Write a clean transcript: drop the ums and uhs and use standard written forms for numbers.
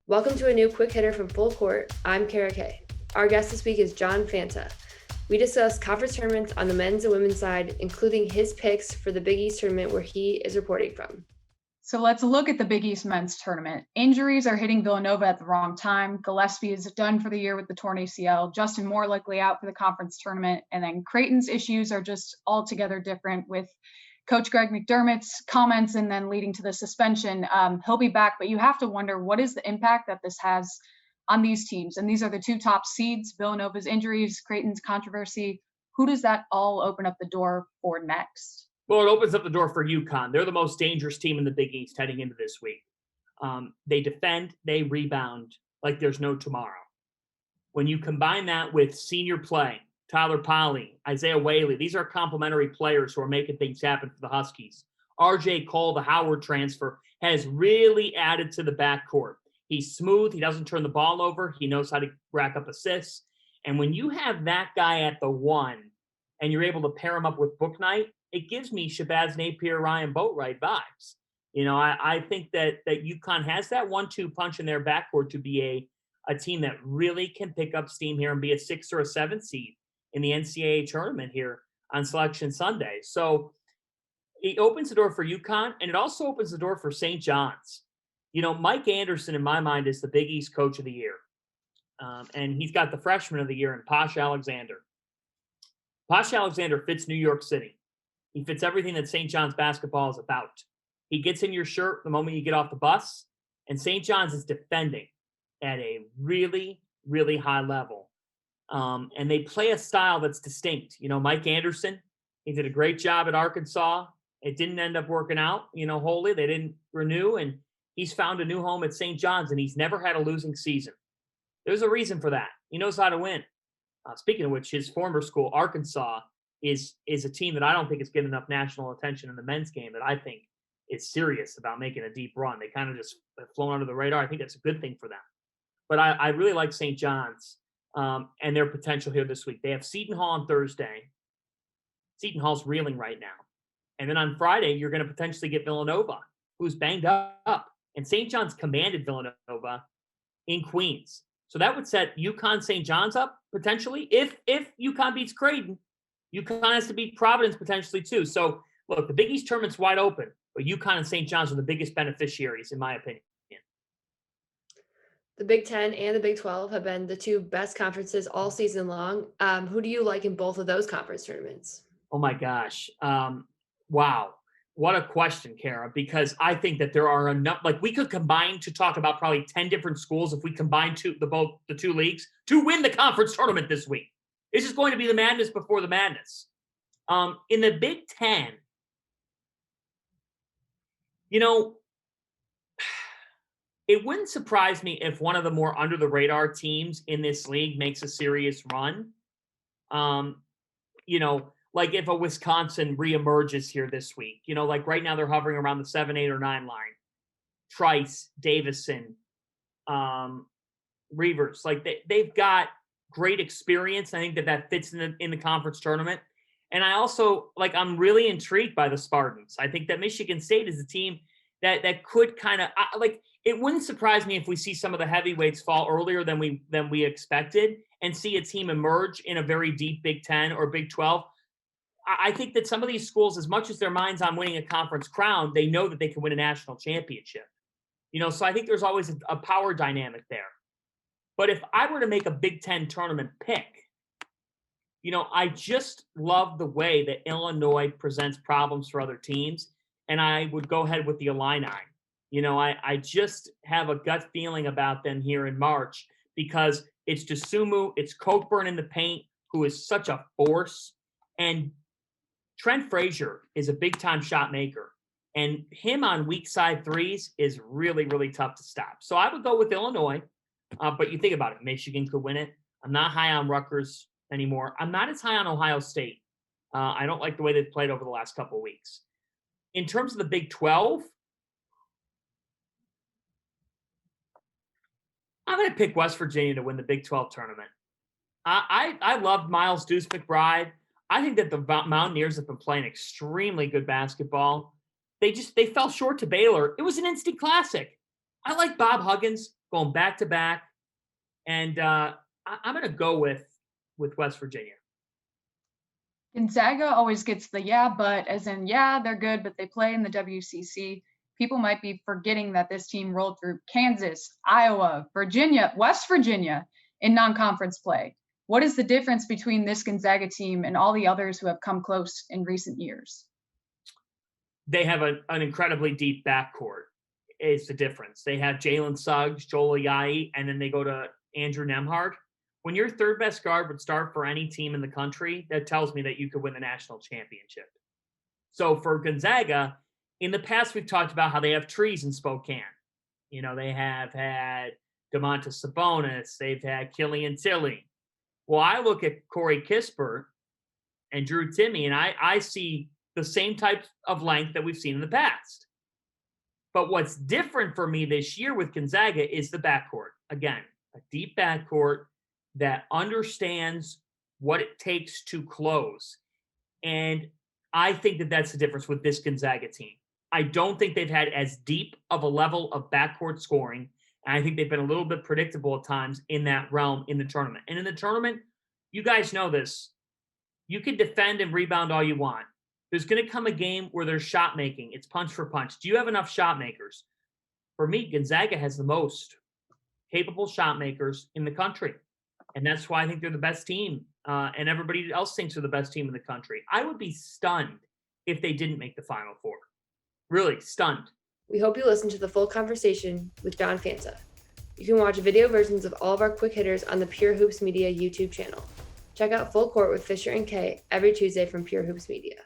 Welcome to a new quick hitter from Full Court. I'm Kara Kay. Our guest this week is John Fanta. We discuss conference tournaments on the men's and women's side, including his picks for the Big East tournament where he is reporting from. So let's look at the Big East men's tournament. Injuries are hitting Villanova at the wrong time. Gillespie is done for the year with the torn ACL. Justin Moore likely out for the conference tournament. And then Creighton's issues are just altogether different with Coach Greg McDermott's comments and then leading to the suspension. He'll be back, but you have to wonder what is the impact that this has on these teams. And these are the two top seeds, Villanova's injuries, Creighton's controversy. Who does that all open up the door for next? Well, it opens up the door for UConn. They're the most dangerous team in the Big East heading into this week. They defend, they rebound like there's no tomorrow. When you combine that with senior play, Tyler Polley, Isaiah Whaley, these are complementary players who are making things happen for the Huskies. RJ Cole, the Howard transfer, has really added to the backcourt. He's smooth. He doesn't turn the ball over. He knows how to rack up assists. And when you have that guy at the one and you're able to pair him up with Bouknight, it gives me Shabazz Napier, Ryan Boatwright vibes. I think that UConn has that 1-2 punch in their backcourt to be a team that really can pick up steam here and be a 6 or a 7 seed in the NCAA tournament here on Selection Sunday. So it opens the door for UConn, and it also opens the door for St. John's. Mike Anderson, in my mind, is the Big East Coach of the Year. And he's got the Freshman of the Year in Posh Alexander. Posh Alexander fits New York City. He fits everything that St. John's basketball is about. He gets in your shirt the moment you get off the bus, and St. John's is defending at a really, really high level. And they play a style that's distinct. Mike Anderson, he did a great job at Arkansas. It didn't end up working out, wholly. They didn't renew, and he's found a new home at St. John's, and he's never had a losing season. There's a reason for that. He knows how to win. Speaking of which, his former school, Arkansas, is a team that I don't think is getting enough national attention in the men's game that I think is serious about making a deep run. They kind of just have flown under the radar. I think that's a good thing for them. But I really like St. John's and their potential here this week. They have Seton Hall on Thursday. Seton Hall's reeling right now. And then on Friday, you're going to potentially get Villanova, who's banged up. And St. John's commanded Villanova in Queens. So that would set UConn St. John's up potentially. If UConn beats Creighton, UConn has to beat Providence potentially too. So, look, the Big East tournament's wide open, but UConn and St. John's are the biggest beneficiaries, in my opinion. The Big Ten and the Big 12 have been the two best conferences all season long. Who do you like in both of those conference tournaments? Oh, my gosh. Wow. What a question, Kara, because I think that there are enough, we could combine to talk about probably 10 different schools if we combine the two leagues to win the conference tournament this week. It's just going to be the madness before the madness. In the Big Ten, it wouldn't surprise me if one of the more under the radar teams in this league makes a serious run. Like if a Wisconsin reemerges here this week, like right now they're hovering around the 7, 8, or 9 line. Trice, Davison, Reavers, they've got great experience. I think that fits in the conference tournament. And I also I'm really intrigued by the Spartans. I think that Michigan State is a team that could kind of it wouldn't surprise me if we see some of the heavyweights fall earlier than we expected and see a team emerge in a very deep Big Ten or Big 12. I think that some of these schools, as much as their mind's on winning a conference crown, they know that they can win a national championship. So I think there's always a power dynamic there. But if I were to make a Big Ten tournament pick, I just love the way that Illinois presents problems for other teams, and I would go ahead with the Illini. I just have a gut feeling about them here in March because it's Dosunmu, it's Cockburn in the paint, who is such a force, and Trent Frazier is a big-time shot maker, and him on weak side threes is really, really tough to stop. So I would go with Illinois, but you think about it, Michigan could win it. I'm not high on Rutgers anymore. I'm not as high on Ohio State. I don't like the way they've played over the last couple of weeks. In terms of the Big 12, I'm going to pick West Virginia to win the Big 12 tournament. I love Miles Deuce McBride. I think that the Mountaineers have been playing extremely good basketball. They fell short to Baylor. It was an instant classic. I like Bob Huggins. going back to back. And I'm going to go with West Virginia. Gonzaga always gets the yeah, but as in, yeah, they're good, but they play in the WCC. People might be forgetting that this team rolled through Kansas, Iowa, Virginia, West Virginia in non-conference play. What is the difference between this Gonzaga team and all the others who have come close in recent years? They have an incredibly deep backcourt is the difference. They have Jalen Suggs, Joel Ayayi, and then they go to Andrew Nembhard. When your third best guard would start for any team in the country, that tells me that you could win the national championship. So for Gonzaga, in the past, we've talked about how they have trees in Spokane. You know, they have had Domantas Sabonis. They've had Killian Tilly. Well, I look at Corey Kispert and Drew Timme, and I see the same type of length that we've seen in the past. But what's different for me this year with Gonzaga is the backcourt. Again, a deep backcourt that understands what it takes to close. And I think that that's the difference with this Gonzaga team. I don't think they've had as deep of a level of backcourt scoring. And I think they've been a little bit predictable at times in that realm in the tournament. And in the tournament, you guys know this. You can defend and rebound all you want. There's going to come a game where there's shot making. It's punch for punch. Do you have enough shot makers? For me, Gonzaga has the most capable shot makers in the country. And that's why I think they're the best team. And everybody else thinks they're the best team in the country. I would be stunned if they didn't make the Final Four. Really stunned. We hope you listen to the full conversation with John Fanta. You can watch video versions of all of our quick hitters on the Pure Hoops Media YouTube channel. Check out Full Court with Fisher and Kay every Tuesday from Pure Hoops Media.